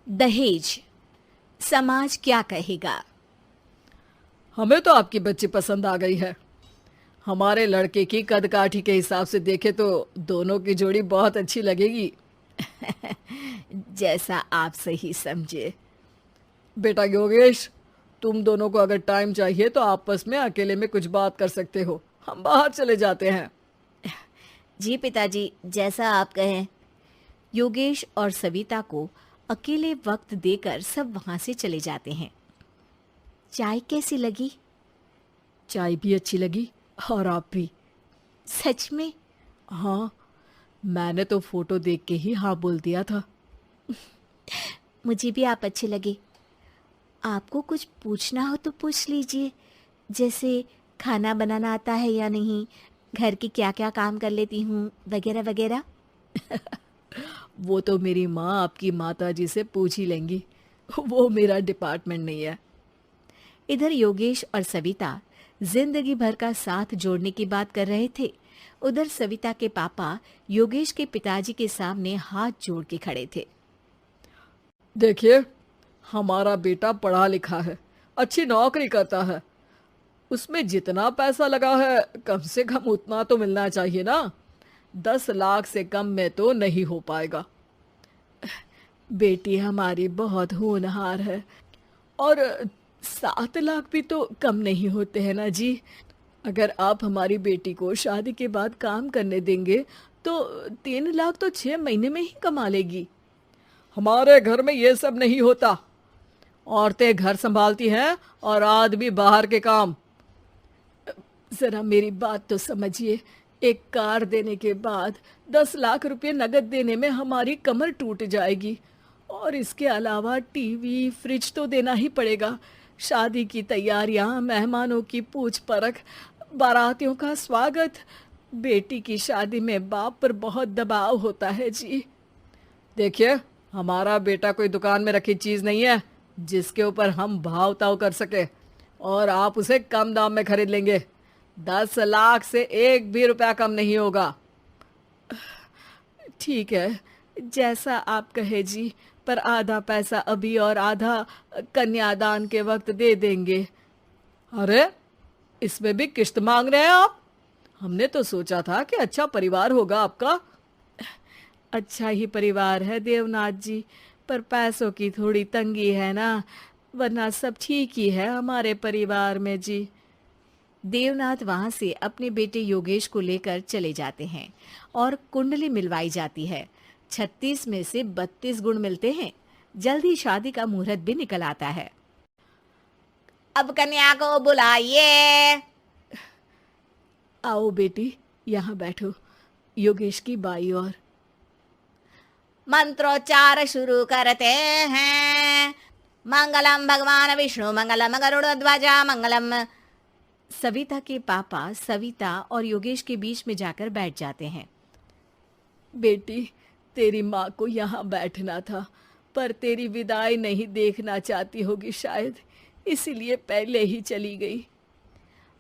दहेज, समाज क्या कहेगा। हमें तो आपकी बच्ची पसंद आ गई है। हमारे लड़के की कद काठी के हिसाब से देखे तो दोनों की जोड़ी बहुत अच्छी लगेगी। जैसा आप सही समझे। बेटा योगेश, तुम दोनों को अगर टाइम चाहिए तो आपस में अकेले में कुछ बात कर सकते हो। हम बाहर चले जाते हैं। जी पिताजी, जैसा आप कहें। योगेश और सविता को अकेले वक्त देकर सब वहां से चले जाते हैं। चाय कैसी लगी? चाय भी अच्छी लगी और आप भी। सच में? हाँ, मैंने तो फोटो देख के ही हाँ बोल दिया था। मुझे भी आप अच्छे लगे। आपको कुछ पूछना हो तो पूछ लीजिए, जैसे खाना बनाना आता है या नहीं, घर के क्या क्या काम कर लेती हूँ, वगैरह वगैरह। वो तो मेरी माँ आपकी माता जी से पूछ ही लेंगी। वो मेरा डिपार्टमेंट नहीं है। इधर योगेश और सविता जिंदगी भर का साथ जोड़ने की बात कर रहे थे। उधर सविता के पापा योगेश के पिताजी के सामने हाथ जोड़ के खड़े थे। देखिए, हमारा बेटा पढ़ा लिखा है, अच्छी नौकरी करता है। उसमें जितना पैसा लगा है कम से कम उतना तो मिलना चाहिए ना। 10 लाख से कम में तो नहीं हो पाएगा। बेटी हमारी बहुत होनहार है और 7 लाख भी तो कम नहीं होते हैं ना जी। अगर आप हमारी बेटी को शादी के बाद काम करने देंगे तो 3 लाख तो 6 महीने में ही कमा लेगी। हमारे घर में ये सब नहीं होता। औरतें घर संभालती हैं और आदमी बाहर के काम। जरा मेरी बात तो समझिए। एक कार देने के बाद 10 लाख रुपए नगद देने में हमारी कमर टूट जाएगी और इसके अलावा टीवी फ्रिज तो देना ही पड़ेगा। शादी की तैयारियां, मेहमानों की पूछ परख, बारातियों का स्वागत। बेटी की शादी में बाप पर बहुत दबाव होता है जी। देखिए, हमारा बेटा कोई दुकान में रखी चीज नहीं है जिसके ऊपर हम भाव ताव कर सके और आप उसे कम दाम में खरीद लेंगे। 10 लाख से एक भी रुपया कम नहीं होगा। ठीक है, जैसा आप कहे जी, पर आधा पैसा अभी और आधा कन्यादान के वक्त दे देंगे। अरे, इसमें भी किश्त मांग रहे हैं आप? हमने तो सोचा था कि अच्छा परिवार होगा आपका। अच्छा ही परिवार है देवनाथ जी, पर पैसों की थोड़ी तंगी है ना, वरना सब ठीक ही है हमारे परिवार में जी। देवनाथ वहां से अपने बेटे योगेश को लेकर चले जाते हैं और कुंडली मिलवाई जाती है। 36 में से 32 गुण मिलते हैं। जल्दी शादी का मुहूर्त भी निकल आता है। अब कन्या को बुलाइए। आओ बेटी, यहाँ बैठो। योगेश की बाई और। मंत्रोच्चार शुरू करते हैं। मंगलम भगवान विष्णु मंगलम गरुड़ध्वजा मंगलम। सविता के पापा सविता और योगेश के बीच में जाकर बैठ जाते हैं। बेटी, तेरी माँ को यहाँ बैठना था, पर तेरी विदाई नहीं देखना चाहती होगी शायद, इसीलिए पहले ही चली गई।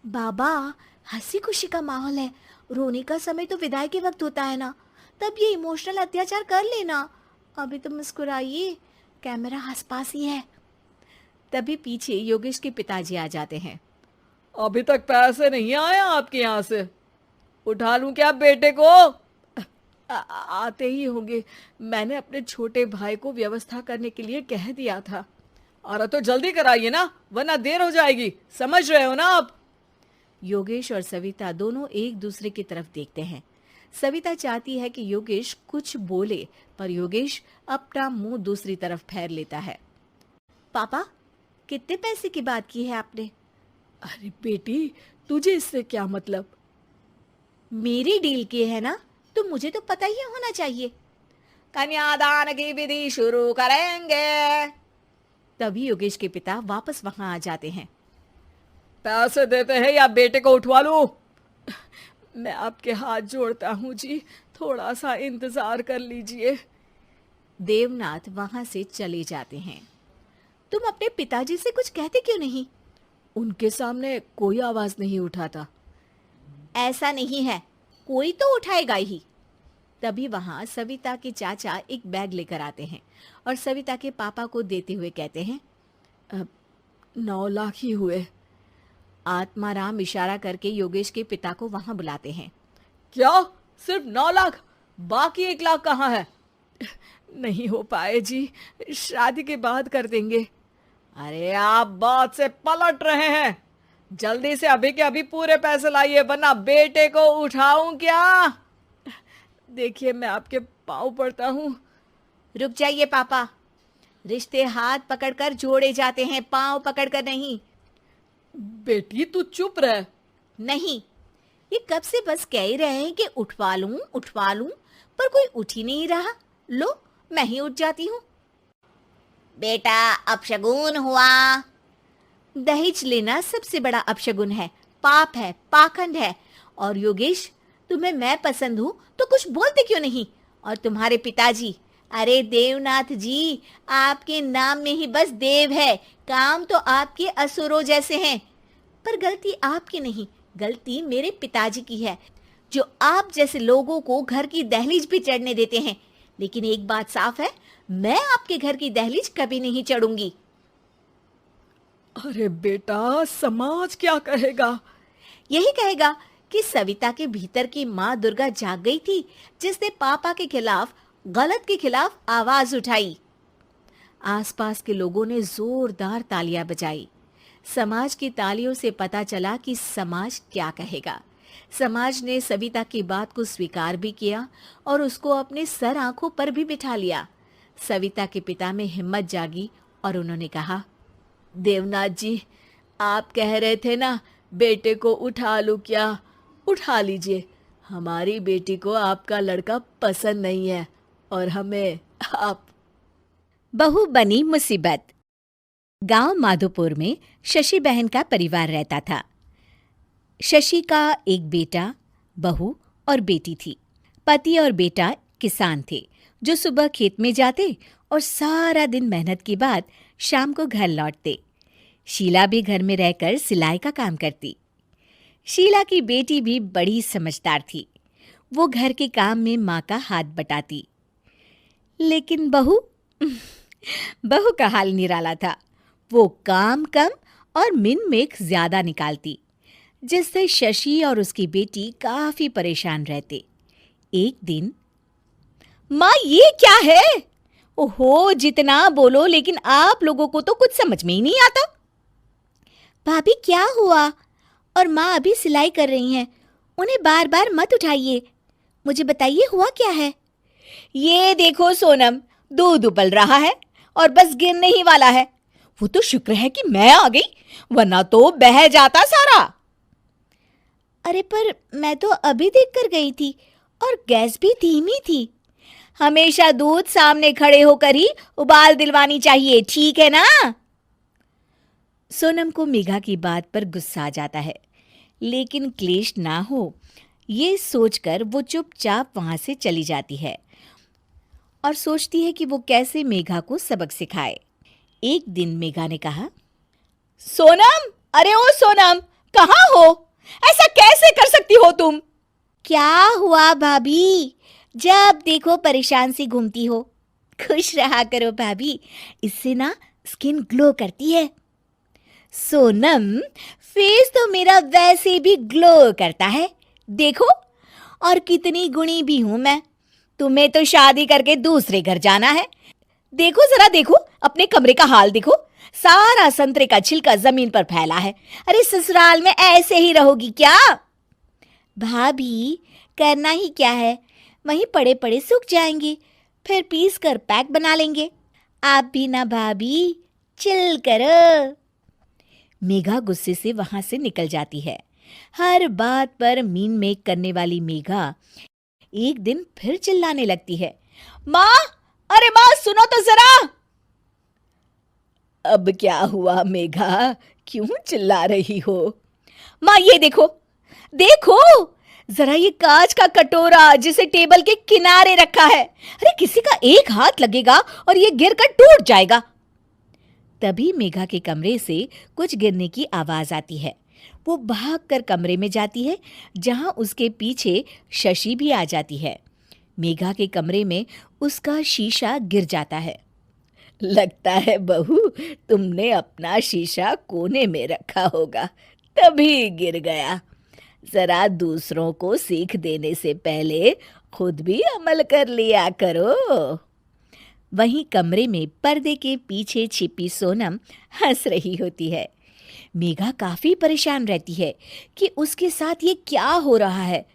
बाबा, हंसी खुशी का माहौल है। रोने का समय तो विदाई के वक्त होता है ना, तब ये इमोशनल अत्याचार कर लेना। अभी तो मुस्कुराइए, कैमरा आसपास ही है। तभी पीछे योगेश के पिताजी आ जाते हैं। अभी तक पैसे नहीं आए आपके यहाँ से? उठा लूं क्या बेटे को? आते ही होंगे। मैंने अपने छोटे भाई को व्यवस्था करने के लिए कह दिया था। अरे तो जल्दी कराइए ना, वरना देर हो जाएगी। समझ रहे हो ना आप? योगेश और सविता दोनों एक दूसरे की तरफ देखते हैं। सविता चाहती है कि योगेश कुछ बोले, पर योगेश अपना मुंह दूसरी तरफ फेर लेता है। पापा, कितने पैसे की बात की है आपने? अरे बेटी, तुझे इससे क्या मतलब? मेरी डील की है ना, तो मुझे तो पता ही होना चाहिए। कन्यादान की विधि शुरू करेंगे। तभी योगेश के पिता वापस वहां आ जाते हैं। पैसे देते हैं या बेटे को उठवा लूं? मैं आपके हाथ जोड़ता हूँ जी, थोड़ा सा इंतजार कर लीजिए। देवनाथ वहां से चले जाते हैं। तुम अपने पिताजी से कुछ कहते क्यों नहीं? उनके सामने कोई आवाज नहीं उठाता। ऐसा नहीं है, कोई तो उठाएगा ही। तभी वहां सविता के चाचा एक बैग लेकर आते हैं और सविता के पापा को देते हुए कहते हैं, 9 लाख ही हुए। आत्माराम इशारा करके योगेश के पिता को वहां बुलाते हैं। क्या? सिर्फ 9 लाख? बाकी 1 लाख कहाँ है? नहीं हो पाए जी, शादी के बाद कर देंगे। अरे आप बात से पलट रहे हैं। जल्दी से अभी के अभी पूरे पैसे लाइए, वरना बेटे को उठाऊं क्या? देखिए मैं आपके पाँव पड़ता हूँ। रुक जाइए पापा, रिश्ते हाथ पकड़कर जोड़े जाते हैं, पांव पकड़कर नहीं। बेटी तू चुप रह। नहीं, ये कब से बस कह ही रहे हैं कि उठवा लूं, पर कोई उठ ही नहीं रहा। लो, मैं ही उठ जाती हूँ। बेटा, अपशगुन हुआ। दहेज लेना सबसे बड़ा अपशगुन है, पाप है, पाखंड है। और योगेश, तुम्हें मैं पसंद हूँ तो कुछ बोलते क्यों नहीं? और तुम्हारे पिताजी, अरे देवनाथ जी, आपके नाम में ही बस देव है, काम तो आपके असुरों जैसे हैं। पर गलती आपकी नहीं, गलती मेरे पिताजी की है, जो आप जैसे लोगों को घर की दहलीज भी चढ़ने देते हैं। लेकिन एक बात साफ है, मैं आपके घर की दहलीज कभी नहीं चढ़ूंगी। अरे बेटा, समाज क्या कहेगा? यही कहेगा कि सविता के भीतर की माँ दुर्गा जाग गई थी, जिसने पापा के खिलाफ, गलत के खिलाफ आवाज उठाई। आसपास के लोगों ने जोरदार तालियां बजाई। समाज की तालियों से पता चला कि समाज क्या कहेगा। समाज ने सविता की बात को स्वीकार भी किया और उसको अपने सर आंखों पर भी बिठा लिया। सविता के पिता में हिम्मत जागी और उन्होंने कहा, देवनाथ जी, आप कह रहे थे ना बेटे को उठा लूं क्या? उठा लीजिए। हमारी बेटी को आपका लड़का पसंद नहीं है और हमें आप। बहू बनी मुसीबत। गांव माधोपुर में शशि बहन का परिवार रहता था। शशि का एक बेटा, बहू और बेटी थी। पति और बेटा किसान थे, जो सुबह खेत में जाते और सारा दिन मेहनत के बाद शाम को घर लौटते। शीला भी घर में रहकर सिलाई का काम करती। शीला की बेटी भी बड़ी समझदार थी। वो घर के काम में माँ का हाथ बटाती। लेकिन बहू का हाल निराला था। वो काम कम और मिन मेक ज्यादा निकालती, जिससे शशि और उसकी बेटी काफी परेशान रहते। एक दिन, माँ ये क्या है? ओहो, जितना बोलो लेकिन आप लोगों को तो कुछ समझ में ही नहीं आता। भाभी क्या हुआ? और माँ अभी सिलाई कर रही हैं, उन्हें बार बार मत उठाइए। मुझे बताइए हुआ क्या है? ये देखो सोनम, दूध उबल रहा है और बस गिरने ही वाला है। वो तो शुक्र है कि मैं आ गई, वरना तो बह जाता सारा। अरे पर मैं तो अभी देखकर गई थी और गैस भी धीमी थी। हमेशा दूध सामने खड़े होकर ही उबाल दिलवानी चाहिए, ठीक है ना? सोनम को मेघा की बात पर गुस्सा आ जाता है, लेकिन क्लेश ना हो ये सोचकर वो चुपचाप वहां से चली जाती है और सोचती है कि वो कैसे मेघा को सबक सिखाए। एक दिन मेघा ने कहा, सोनम, अरे ओ सोनम, कहाँ हो? ऐसा कैसे कर सकती हो तुम? क्या हुआ भाभी? जब देखो परेशान सी घूमती हो। खुश रहा करो भाभी, इससे ना स्किन ग्लो करती है। सोनम, फेस तो मेरा वैसे भी ग्लो करता है, देखो, और कितनी गुणी भी हूं मैं। तुम्हें तो शादी करके दूसरे घर जाना है। देखो जरा, देखो अपने कमरे का हाल देखो, सारा संतरे का छिलका जमीन पर फैला है। अरे ससुराल में ऐसे ही रहोगी क्या? भाभी, करना ही क्या है, वहीं पड़े पड़े सूख जाएंगे, फिर पीस कर पैक बना लेंगे। आप भी ना भाभी, चिल करो। मेघा गुस्से से वहां से निकल जाती है। हर बात पर मीन मेक करने वाली मेघा एक दिन फिर चिल्लाने लगती है, माँ, अरे माँ सुनो तो जरा। अब क्या हुआ मेघा, क्यों चिल्ला रही हो? माँ ये देखो, देखो जरा ये कांच का कटोरा जिसे टेबल के किनारे रखा है। अरे किसी का एक हाथ लगेगा और ये गिरकर टूट जाएगा। तभी मेघा के कमरे से कुछ गिरने की आवाज आती है। वो भागकर कमरे में जाती है, जहां उसके पीछे शशि भी आ जाती है। मेघा के कमरे में उसका शीशा गिर जाता है। लगता है बहू, तुमने अपना शीशा कोने में रखा होगा, तभी गिर गया। जरा दूसरों को सीख देने से पहले खुद भी अमल कर लिया करो। वहीं कमरे में पर्दे के पीछे छिपी सोनम हंस रही होती है। मेघा काफी परेशान रहती है कि उसके साथ ये क्या हो रहा है।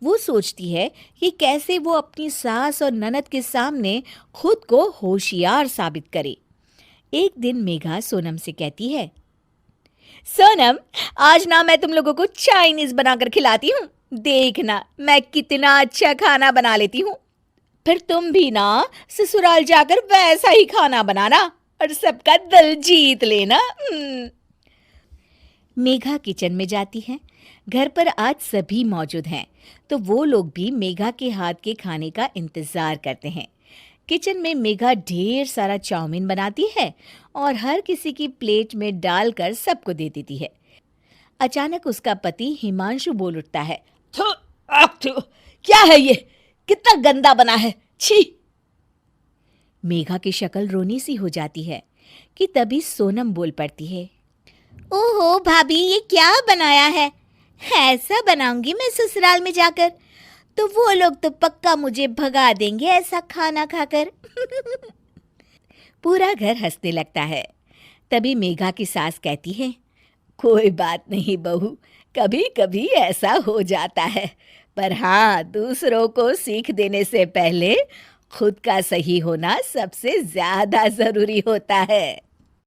वो सोचती है कि कैसे वो अपनी सास और ननद के सामने खुद को होशियार साबित करे। एक दिन मेघा सोनम से कहती है, सोनम, आज ना मैं तुम लोगों को चाइनीज बनाकर खिलाती हूँ। देखना मैं कितना अच्छा खाना बना लेती हूँ। फिर तुम भी ना ससुराल जाकर वैसा ही खाना बनाना और सबका दिल जीत लेना। मेघा किचन में जाती है। घर पर आज सभी मौजूद हैं, तो वो लोग भी मेघा के हाथ के खाने का इंतजार करते हैं। किचन में मेघा ढेर सारा चाउमीन बनाती है और हर किसी की प्लेट में डालकर सबको दे देती है। अचानक उसका पति हिमांशु बोल उठता है, थू, थू, क्या है ये, कितना गंदा बना है, छी। मेघा की शक्ल रोनी सी हो जाती है कि तभी सोनम बोल पड़ती है, ओहो भाभी, ये क्या बनाया है? ऐसा बनाऊंगी मैं ससुराल में जाकर, तो वो लोग तो पक्का मुझे भगा देंगे ऐसा खाना खाकर। पूरा घर हंसने लगता है। तभी मेघा की सास कहती है, कोई बात नहीं बहू, कभी कभी ऐसा हो जाता है, पर हाँ, दूसरों को सीख देने से पहले खुद का सही होना सबसे ज्यादा जरूरी होता है।